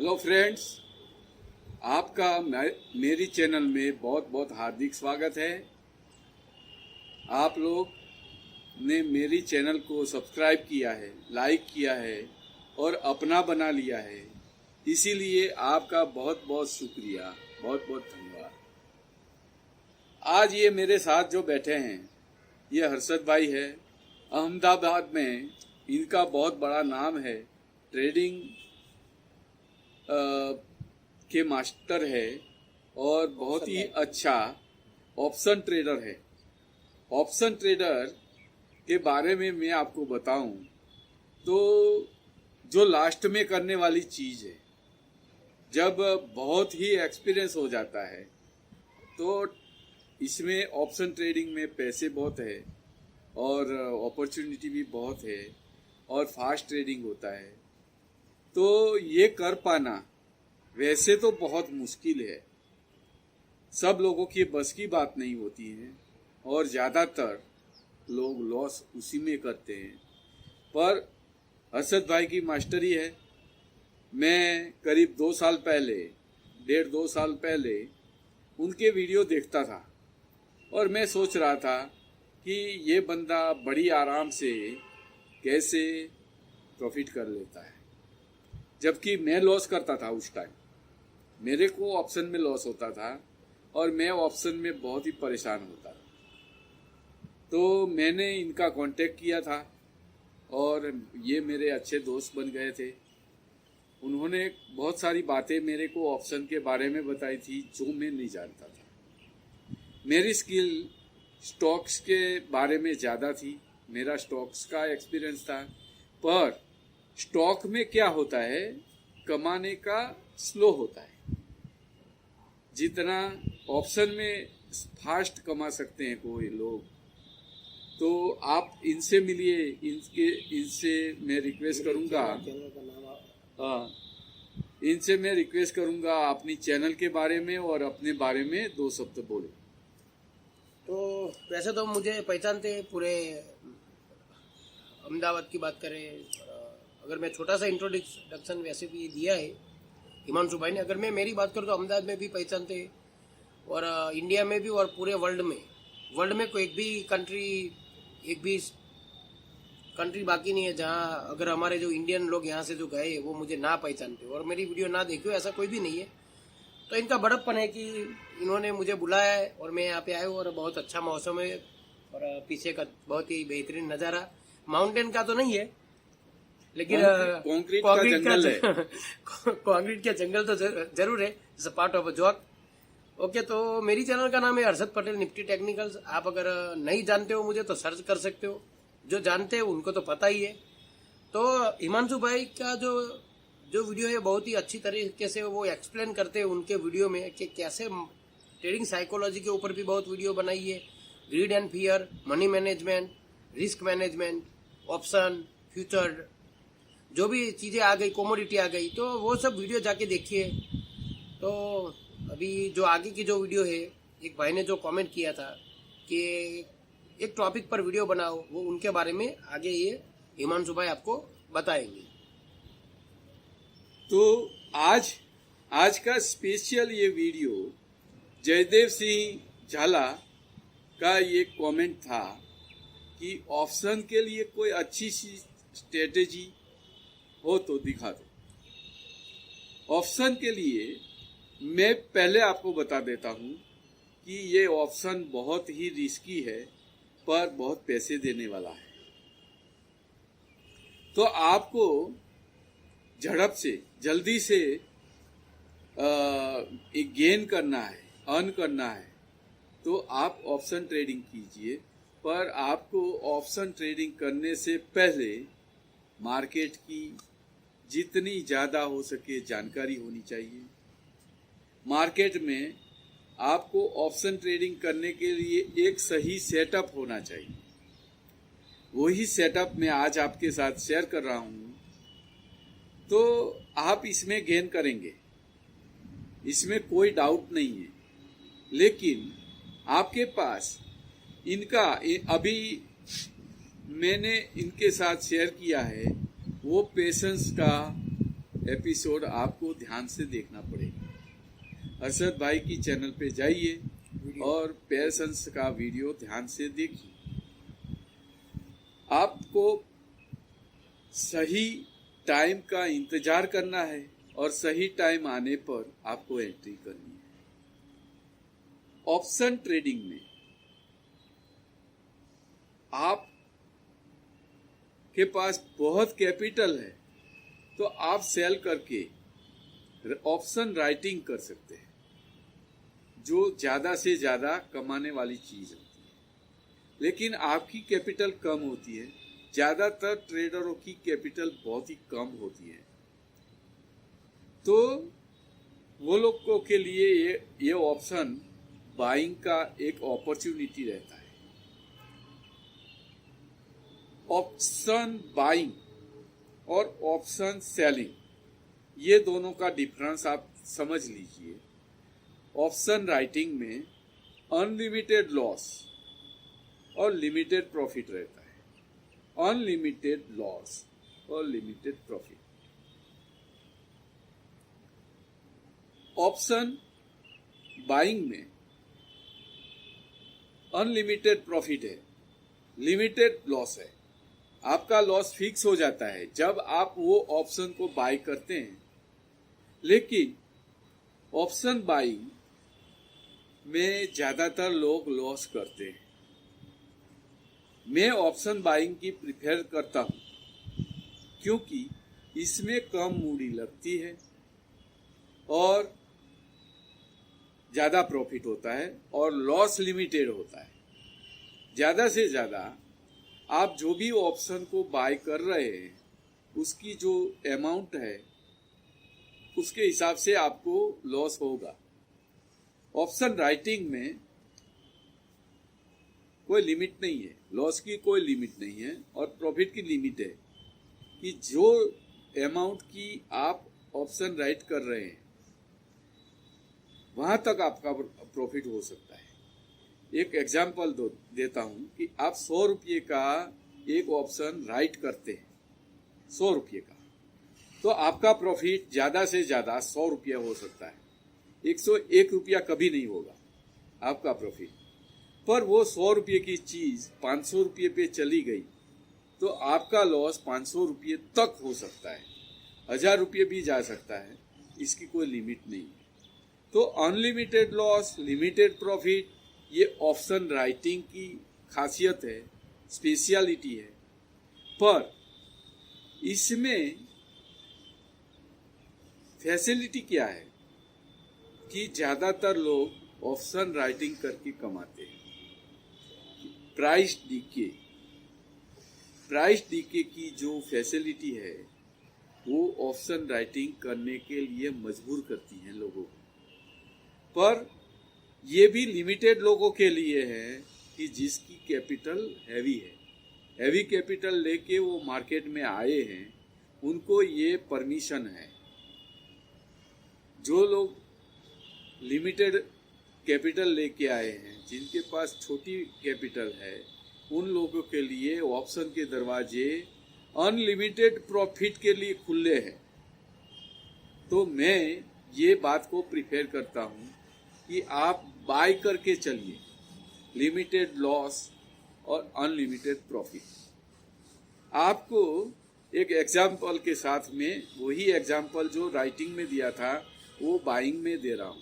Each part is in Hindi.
हेलो फ्रेंड्स, आपका मेरी चैनल में बहुत बहुत हार्दिक स्वागत है। आप लोग ने मेरी चैनल को सब्सक्राइब किया है, लाइक किया है और अपना बना लिया है, इसीलिए आपका बहुत बहुत शुक्रिया, बहुत बहुत धन्यवाद। आज ये मेरे साथ जो बैठे हैं ये हर्षद भाई है। अहमदाबाद में इनका बहुत बड़ा नाम है, ट्रेडिंग के मास्टर है और बहुत ही अच्छा ऑप्शन ट्रेडर है। ऑप्शन ट्रेडर के बारे में मैं आपको बताऊं तो जो लास्ट में करने वाली चीज है, जब बहुत ही एक्सपीरियंस हो जाता है तो इसमें ऑप्शन ट्रेडिंग में पैसे बहुत है और अपॉर्चुनिटी भी बहुत है और फास्ट ट्रेडिंग होता है। तो ये कर पाना वैसे तो बहुत मुश्किल है, सब लोगों की बस की बात नहीं होती है और ज़्यादातर लोग लॉस उसी में करते हैं। पर हर्षद भाई की मास्टरी है। मैं करीब 2 साल पहले, 1.5-2 साल पहले उनके वीडियो देखता था और मैं सोच रहा था कि ये बंदा बड़ी आराम से कैसे प्रॉफिट कर लेता है, जबकि मैं लॉस करता था। उस टाइम मेरे को ऑप्शन में लॉस होता था और मैं ऑप्शन में बहुत ही परेशान होता था। तो मैंने इनका कांटेक्ट किया था और ये मेरे अच्छे दोस्त बन गए थे। उन्होंने बहुत सारी बातें मेरे को ऑप्शन के बारे में बताई थी जो मैं नहीं जानता था। मेरी स्किल स्टॉक्स के बारे में ज़्यादा थी, मेरा स्टॉक्स का एक्सपीरियंस था। पर स्टॉक में क्या होता है, कमाने का स्लो होता है। जितना ऑप्शन में फास्ट कमा सकते हैं कोई लोग, तो आप इनसे मिलिए। इनसे मैं रिक्वेस्ट करूंगा, इनसे मैं रिक्वेस्ट करूंगा अपनी चैनल के बारे में और अपने बारे में 2 शब्द बोले। तो वैसे तो मुझे पहचानते हैं पूरे अहमदाबाद की बात करें, अगर मैं छोटा सा इंट्रोडक्शन वैसे भी दिया है हिमांशु भाई ने। अगर मैं मेरी बात करूँ तो अहमदाबाद में भी पहचानते हैं और इंडिया में भी और पूरे वर्ल्ड में कोई एक भी कंट्री बाकी नहीं है जहाँ अगर हमारे जो इंडियन लोग यहाँ से जो गए वो मुझे ना पहचानते और मेरी वीडियो ना देखे, ऐसा कोई भी नहीं है। तो इनका बड़प्पन है कि इन्होंने मुझे बुलाया है और मैं यहाँ पे आया हूँ और बहुत अच्छा मौसम है और पीछे का बहुत ही बेहतरीन नज़ारा। माउंटेन का तो नहीं है लेकिन कंक्रीट का जंगल है। कंक्रीट का जंगल तो जरूर है, it's a part of a joke. Okay, तो मेरी चैनल का नाम है हर्षद पटेल निफ्टी टेक्निकल्स। आप अगर नहीं जानते हो मुझे तो सर्च कर सकते हो, जो जानते हो उनको तो पता ही है। तो हिमांशु भाई का जो वीडियो है बहुत ही अच्छी तरीके से वो एक्सप्लेन करते हैं उनके वीडियो में कि कैसे ट्रेडिंग साइकोलॉजी के ऊपर भी बहुत वीडियो बनाई है। Grid and fear, money management, risk management, option, future, जो भी चीज़ें आ गई, कमोडिटी आ गई, तो वो सब वीडियो जाके देखिए। तो अभी जो आगे की जो वीडियो है, एक भाई ने जो कमेंट किया था कि एक टॉपिक पर वीडियो बनाओ, वो उनके बारे में आगे ये हिमांशु भाई आपको बताएंगे। तो आज का स्पेशल ये वीडियो जयदेव सिंह झाला का ये कमेंट था कि ऑप्शन के लिए कोई अच्छी सी स्ट्रेटेजी हो तो दिखा दो। ऑप्शन के लिए मैं पहले आपको बता देता हूं कि ये ऑप्शन बहुत ही रिस्की है पर बहुत पैसे देने वाला है। तो आपको झड़प से, जल्दी से एक गेन करना है, अर्न करना है, तो आप ऑप्शन ट्रेडिंग कीजिए। पर आपको ऑप्शन ट्रेडिंग करने से पहले मार्केट की जितनी ज़्यादा हो सके जानकारी होनी चाहिए। मार्केट में आपको ऑप्शन ट्रेडिंग करने के लिए एक सही सेटअप होना चाहिए। वही सेटअप मैं आज आपके साथ शेयर कर रहा हूँ, तो आप इसमें गेन करेंगे, इसमें कोई डाउट नहीं है। लेकिन आपके पास इनका अभी मैंने इनके साथ शेयर किया है वो पेशेंस का एपिसोड आपको ध्यान से देखना पड़ेगा। अरशद भाई की चैनल पे जाइए और पेयरसन्स का वीडियो ध्यान से देखिए। आपको सही टाइम का इंतजार करना है और सही टाइम आने पर आपको एंट्री करनी है। ऑप्शन ट्रेडिंग में आप के पास बहुत कैपिटल है तो आप सेल करके ऑप्शन राइटिंग कर सकते हैं, जो ज्यादा से ज्यादा कमाने वाली चीज होती है। लेकिन आपकी कैपिटल कम होती है, ज्यादातर ट्रेडरों की कैपिटल बहुत ही कम होती है, तो वो लोगों के लिए ये ऑप्शन बाइंग का एक अपॉर्चुनिटी रहता है। ऑप्शन बाइंग और ऑप्शन सेलिंग, ये दोनों का डिफरेंस आप समझ लीजिए। ऑप्शन राइटिंग में अनलिमिटेड लॉस और लिमिटेड प्रॉफिट रहता है। अनलिमिटेड लॉस और लिमिटेड प्रॉफिट। ऑप्शन बाइंग में अनलिमिटेड प्रॉफिट है, लिमिटेड लॉस है। आपका लॉस फिक्स हो जाता है जब आप वो ऑप्शन को बाय करते हैं। लेकिन ऑप्शन बाइंग में ज्यादातर लोग लॉस करते हैं। मैं ऑप्शन बाइंग की प्रिफर करता हूं क्योंकि इसमें कम मूड़ी लगती है और ज्यादा प्रॉफिट होता है और लॉस लिमिटेड होता है। ज्यादा से ज्यादा आप जो भी ऑप्शन को बाय कर रहे हैं उसकी जो अमाउंट है उसके हिसाब से आपको लॉस होगा। ऑप्शन राइटिंग में कोई लिमिट नहीं है, लॉस की कोई लिमिट नहीं है और प्रॉफिट की लिमिट है कि जो अमाउंट की आप ऑप्शन राइट कर रहे हैं वहां तक आपका प्रॉफिट हो सकता है। एक एग्जाम्पल देता हूं कि आप 100 रुपये का एक ऑप्शन राइट करते हैं, 100 रुपये का, तो आपका प्रॉफिट ज्यादा से ज्यादा 100 रुपया हो सकता है। 101 रुपया कभी नहीं होगा आपका प्रॉफिट। पर वो 100 रुपये की चीज 500 रुपये पे चली गई तो आपका लॉस 500 रुपये तक हो सकता है, 1000 रुपये भी जा सकता है। इसकी कोई लिमिट नहीं है। तो अनलिमिटेड लॉस, लिमिटेड प्रॉफिट, ये ऑप्शन राइटिंग की खासियत है, स्पेशलिटी है। पर इसमें फैसिलिटी क्या है कि ज्यादातर लोग ऑप्शन राइटिंग करके कमाते हैं। प्राइस डीके की जो फैसिलिटी है वो ऑप्शन राइटिंग करने के लिए मजबूर करती है लोगों को। पर ये भी लिमिटेड लोगों के लिए है कि जिसकी कैपिटल हैवी है, हैवी कैपिटल लेके वो मार्केट में आए हैं, उनको ये परमिशन है। जो लोग लिमिटेड कैपिटल लेके आए हैं, जिनके पास छोटी कैपिटल है, उन लोगों के लिए ऑप्शन के दरवाजे अनलिमिटेड प्रॉफिट के लिए खुले हैं। तो मैं ये बात को प्रिफेयर करता हूं कि आप बाय करके चलिए, लिमिटेड लॉस और अनलिमिटेड प्रॉफिट। आपको एक एग्जाम्पल के साथ में वही एग्जाम्पल जो राइटिंग में दिया था वो बाइंग में दे रहा हूं।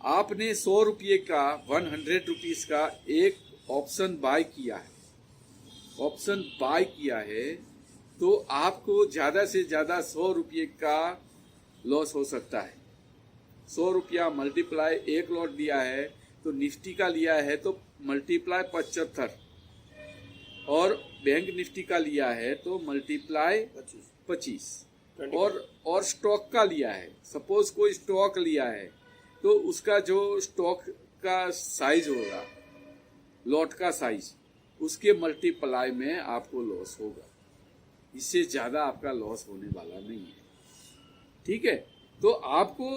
आपने 100 रुपये का 100 रुपीज का एक ऑप्शन बाय किया है, ऑप्शन बाय किया है तो आपको ज्यादा से ज्यादा 100 रुपये का लॉस हो सकता है। 100 रुपया मल्टीप्लाई एक लॉट दिया है तो निफ्टी का लिया है तो मल्टीप्लाई 75, और बैंक निफ्टी का लिया है तो मल्टीप्लाई 25, और स्टॉक का लिया है, सपोज कोई स्टॉक लिया है तो उसका जो स्टॉक का साइज होगा, लॉट का साइज, उसके मल्टीप्लाई में आपको लॉस होगा। इससे ज्यादा आपका लॉस होने वाला नहीं है। ठीक है, तो आपको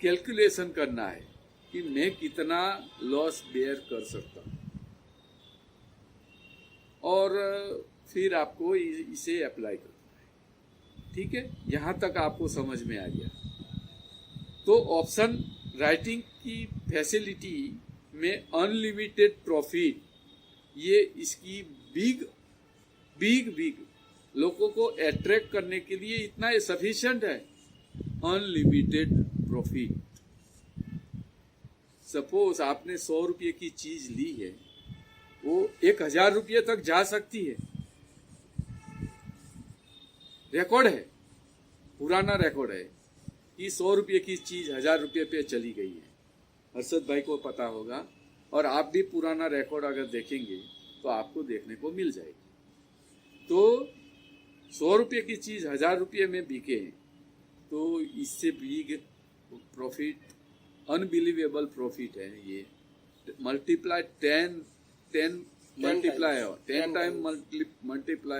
कैलकुलेशन करना है कि मैं कितना लॉस बेयर कर सकता हूं और फिर आपको इसे अप्लाई करना है। ठीक ठीक है, यहाँ तक आपको समझ में आ गया। तो ऑप्शन राइटिंग की फैसिलिटी में अनलिमिटेड प्रॉफिट, ये इसकी बिग लोगों को अट्रैक्ट करने के लिए इतना सफिशिएंट है। Unlimited profit. सपोज आपने 100 रुपये की चीज ली है, वो 1000 रुपये तक जा सकती है। रिकॉर्ड है, पुराना रिकॉर्ड है कि 100 रुपये की चीज 1000 रुपये पे चली गई है। हर्षद भाई को पता होगा, और आप भी पुराना रिकॉर्ड अगर देखेंगे तो आपको देखने को मिल जाएगी। तो 100 रुपये की चीज 1000 रुपये में बिके, तो इससे बिग प्रॉफिट, अनबिलीवेबल प्रॉफिट है ये। मल्टीप्लाई 10 टाइम मल्टीप्लाई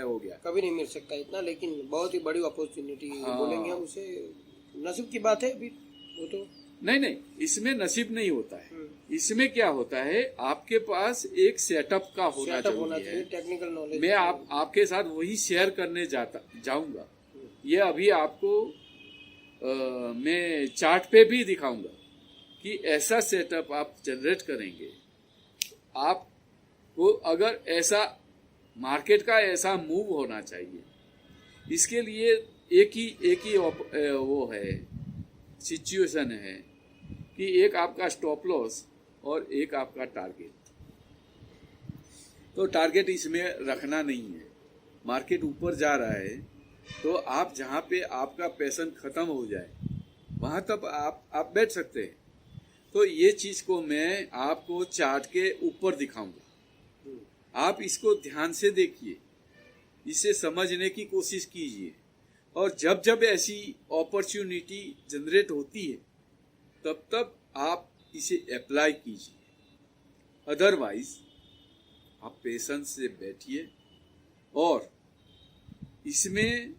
हो गया। कभी नहीं मिल सकता इतना, लेकिन बहुत ही बड़ी अपॉर्चुनिटी बोलेंगे हम उसे। नसीब की बात है, अभी वो तो नहीं, इसमें नसीब नहीं होता है। इसमें क्या होता है, आपके पास एक सेटअप का होना चाहिए, टेक्निकल नॉलेज। मैं आपके साथ वही शेयर करने जाऊंगा। ये अभी आपको मैं चार्ट पे भी दिखाऊंगा कि ऐसा सेटअप आप जनरेट करेंगे। आपको अगर ऐसा मार्केट का ऐसा मूव होना चाहिए, इसके लिए एक ही वो है, सिचुएशन है कि एक आपका स्टॉप लॉस और एक आपका टारगेट। तो टारगेट इसमें रखना नहीं है। मार्केट ऊपर जा रहा है तो आप जहां पे आपका पैशन खत्म हो जाए वहां तक आप बैठ सकते हैं। तो ये चीज को मैं आपको चार्ट के ऊपर दिखाऊंगा। आप इसको ध्यान से देखिए, इसे समझने की कोशिश कीजिए, और जब जब ऐसी अपॉर्चुनिटी जनरेट होती है तब आप इसे अप्लाई कीजिए। अदरवाइज आप पेशेंस से बैठिए। और इसमें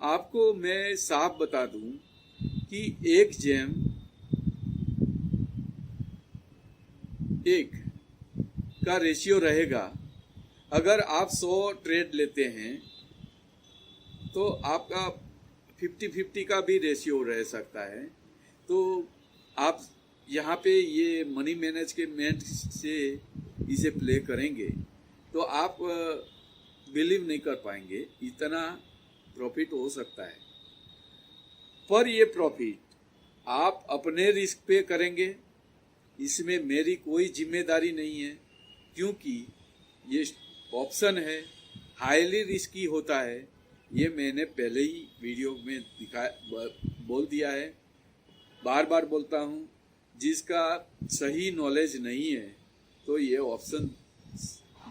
आपको मैं साफ बता दूं कि एक जेम एक का रेशियो रहेगा। अगर आप 100 ट्रेड लेते हैं तो आपका 50-50 का भी रेशियो रह सकता है। तो आप यहाँ पे ये मनी मैनेजमेंट से इसे प्ले करेंगे तो आप बिलीव नहीं कर पाएंगे इतना प्रॉफिट हो सकता है। पर ये प्रॉफिट आप अपने रिस्क पे करेंगे, इसमें मेरी कोई जिम्मेदारी नहीं है, क्योंकि ये ऑप्शन है, हाईली रिस्की होता है। ये मैंने पहले ही वीडियो में बोल दिया है, बार बार बोलता हूँ। जिसका सही नॉलेज नहीं है तो ये ऑप्शन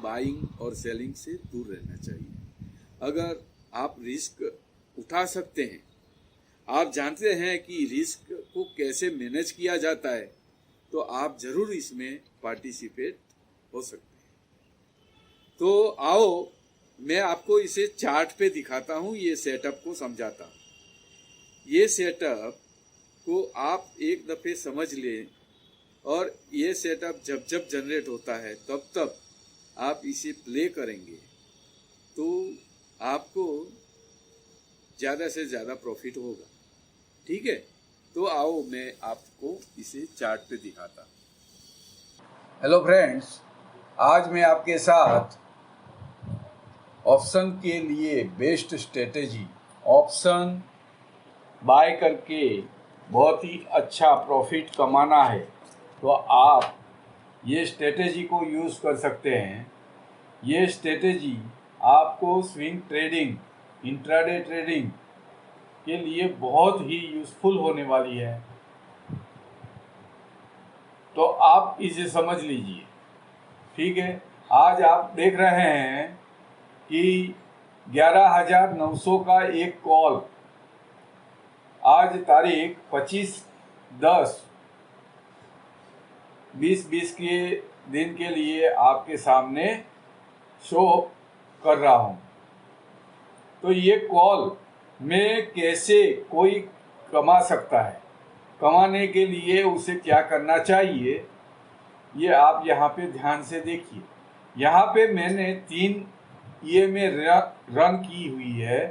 बाइंग और सेलिंग से दूर रहना चाहिए। अगर आप रिस्क उठा सकते हैं, आप जानते हैं कि रिस्क को कैसे मैनेज किया जाता है, तो आप जरूर इसमें पार्टिसिपेट हो सकते हैं। तो आओ मैं आपको इसे चार्ट पे दिखाता हूँ, ये सेटअप को समझाता हूँ। ये सेटअप को आप एक दफे समझ लें, और ये सेटअप जब जब जनरेट होता है तब आप इसे प्ले करेंगे तो आपको ज़्यादा से ज़्यादा प्रॉफिट होगा। ठीक है, तो आओ मैं आपको इसे चार्ट पे दिखाता हूँ। हेलो फ्रेंड्स, आज मैं आपके साथ ऑप्शन के लिए बेस्ट स्ट्रेटेजी, ऑप्शन बाय करके बहुत ही अच्छा प्रॉफिट कमाना है तो आप ये स्ट्रेटेजी को यूज़ कर सकते हैं। ये स्ट्रेटेजी आपको स्विंग ट्रेडिंग, इंट्राडे ट्रेडिंग के लिए बहुत ही यूज़फुल होने वाली है। तो आप इसे समझ लीजिए। ठीक है, आज आप देख रहे हैं कि 11,900 का एक कॉल आज तारीख 25/10/2020 के दिन के लिए आपके सामने शो कर रहा हूं। तो ये कॉल में कैसे कोई कमा सकता है, कमाने के लिए उसे क्या करना चाहिए, ये आप यहाँ पे ध्यान से देखिए। यहाँ पे मैंने 3 ये में रन की हुई है।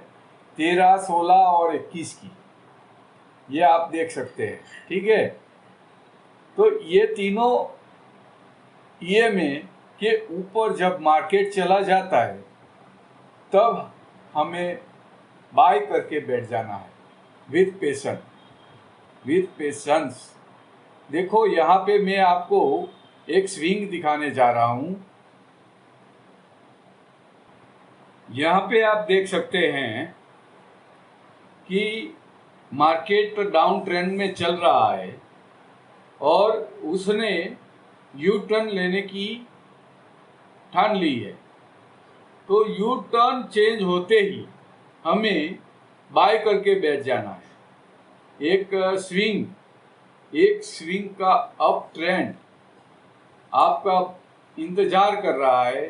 13, 16 और 21 की, ये आप देख सकते हैं। ठीक है, तो ये तीनों ईएमए के ऊपर जब मार्केट चला जाता है तब हमें बाय करके बैठ जाना है विथ पेशेंस। देखो यहाँ पे मैं आपको एक स्विंग दिखाने जा रहा हूं। यहाँ पे आप देख सकते हैं कि मार्केट डाउन ट्रेंड में चल रहा है और उसने यू टर्न लेने की ठान ली है। तो यू टर्न चेंज होते ही हमें बाय करके बैठ जाना है। एक स्विंग का अप ट्रेंड आपका इंतजार कर रहा है।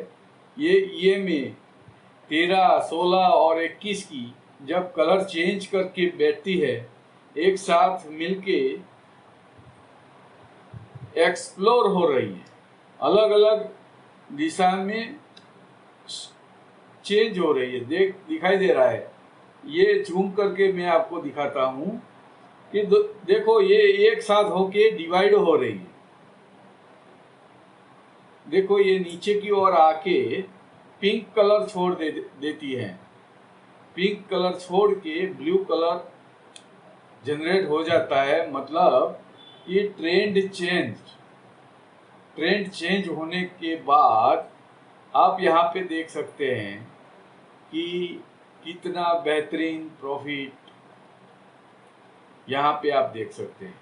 ये ईएमए 13, 16 और 21 की जब कलर चेंज करके बैठती है, एक साथ मिलके एक्सप्लोर हो रही है, अलग अलग दिशा में चेंज हो रही है, दिखाई दे रहा है। ये जूम करके मैं आपको दिखाता हूं कि देखो ये एक साथ होके डिवाइड हो रही है। देखो ये नीचे की ओर आके पिंक कलर छोड़ देती है। पिंक कलर छोड़ के ब्लू कलर जनरेट हो जाता है, मतलब ये ट्रेंड चेंज होने के बाद आप यहाँ पे देख सकते हैं कि कितना बेहतरीन प्रॉफिट यहाँ पे आप देख सकते हैं।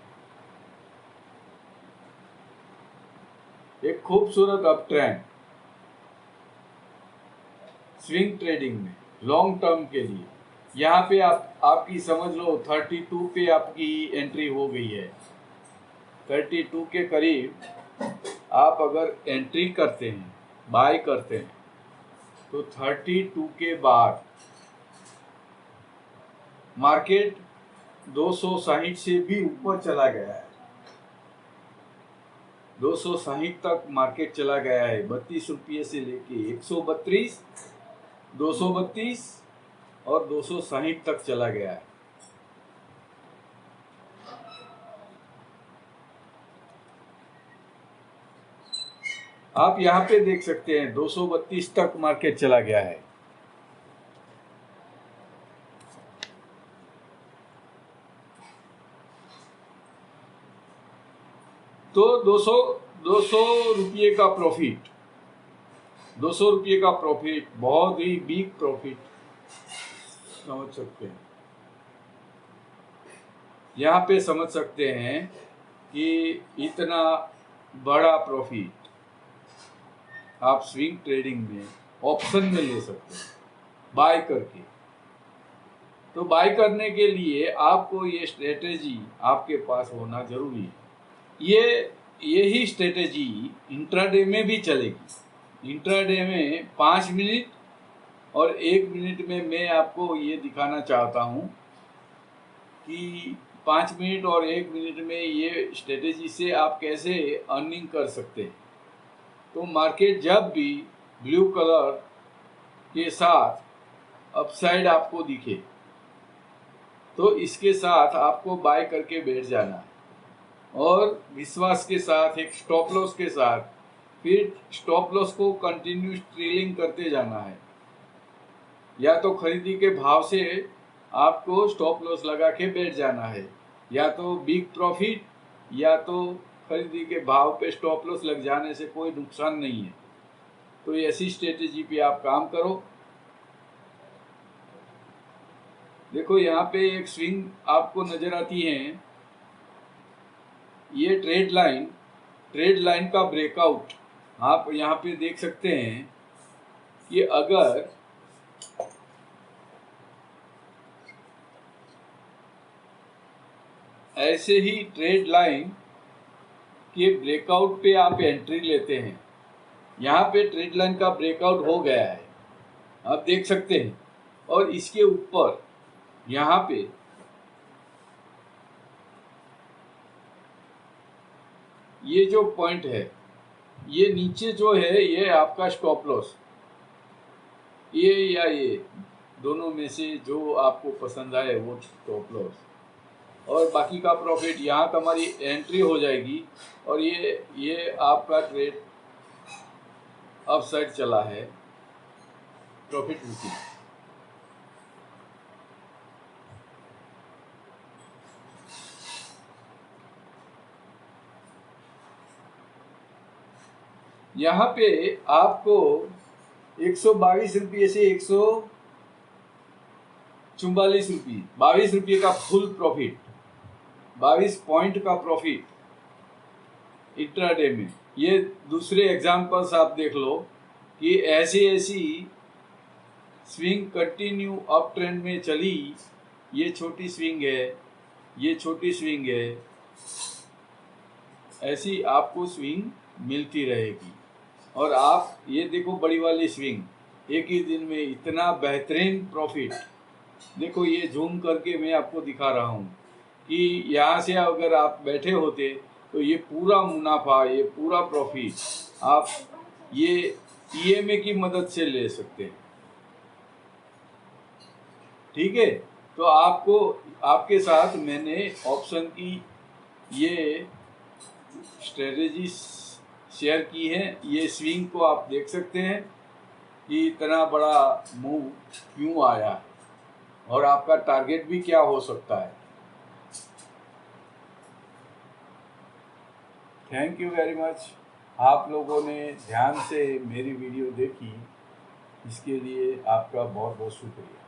एक खूबसूरत अप ट्रेंड स्विंग ट्रेडिंग में लॉन्ग टर्म के लिए। यहाँ पे आपकी समझ लो 32 पे आपकी एंट्री हो गई है। 32 के करीब आप अगर एंट्री करते हैं, बाय करते हैं, तो 32 के बाद मार्केट 260 से भी ऊपर चला गया है। 260 तक मार्केट चला गया है। 32 रुपये से लेके 132, 232 और 260 तक चला गया है। आप यहाँ पे देख सकते हैं 232 तक मार्केट चला गया है। तो 200 रुपये का प्रॉफिट, 200 रुपये का प्रॉफिट बहुत ही बिग प्रॉफिट समझ सकते हैं। यहाँ पे समझ सकते हैं कि इतना बड़ा प्रॉफिट आप स्विंग ट्रेडिंग में ऑप्शन में ले सकते हैं बाय करके। तो बाय करने के लिए आपको ये स्ट्रेटेजी आपके पास होना जरूरी है। यही स्ट्रेटेजी इंट्राडे में भी चलेगी। इंट्राडे में 5 मिनट और 1 मिनट में मैं आपको ये दिखाना चाहता हूँ कि 5 मिनट और 1 मिनट में ये स्ट्रेटेजी से आप कैसे अर्निंग कर सकते हैं। तो मार्केट जब भी ब्लू कलर के साथ अपसाइड आपको दिखे तो इसके साथ आपको बाय करके बैठ जाना है और विश्वास के साथ एक स्टॉप लॉस के साथ फिर स्टॉप लॉस को कंटिन्यूस ट्रेलिंग करते जाना है। या तो खरीदी के भाव से आपको स्टॉप लॉस लगा के बैठ जाना है, या तो बिग प्रॉफिट या तो खरीदी के भाव पे स्टॉप लॉस लग जाने से कोई नुकसान नहीं है। तो ऐसी स्ट्रेटेजी पे आप काम करो। देखो यहाँ पे एक स्विंग आपको नजर आती है, ये ट्रेड लाइन का ब्रेकआउट आप यहाँ पे देख सकते हैं कि अगर ऐसे ही ट्रेड लाइन के ब्रेकआउट पे आप एंट्री लेते हैं, यहाँ पे ट्रेड लाइन का ब्रेकआउट हो गया है आप देख सकते हैं, और इसके ऊपर यहाँ पे ये जो पॉइंट है, ये नीचे जो है ये आपका स्टॉप लॉस, ये दोनों में से जो आपको पसंद आए वो स्टॉप लॉस, और बाकी का प्रॉफिट यहाँ तुम्हारी एंट्री हो जाएगी। और ये आपका ट्रेड अप साइड चला है, प्रॉफिट बुकिंग। यहाँ पे आपको 122 रुपये से 144 रुपये, 22 रुपये का फुल प्रॉफिट, 22 पॉइंट का प्रॉफिट इंट्राडे में। ये दूसरे एग्जांपल्स आप देख लो कि ऐसी स्विंग कंटिन्यू अप ट्रेंड में चली। ये छोटी स्विंग है, ये छोटी स्विंग है, ऐसी आपको स्विंग मिलती रहेगी। और आप ये देखो बड़ी वाली स्विंग, एक ही दिन में इतना बेहतरीन प्रॉफिट। देखो ये जूम करके मैं आपको दिखा रहा हूँ कि यहाँ से अगर आप बैठे होते तो ये पूरा मुनाफा, ये पूरा प्रॉफिट आप ये EMA की मदद से ले सकते हैं। ठीक है, तो आपको आपके साथ मैंने ऑप्शन की ये स्ट्रेटेजी शेयर की है। ये स्विंग को आप देख सकते हैं कि इतना बड़ा मूव क्यों आया और आपका टारगेट भी क्या हो सकता है। Thank you very much. आप लोगों ने ध्यान से मेरी वीडियो देखी, इसके लिए आपका बहुत बहुत शुक्रिया।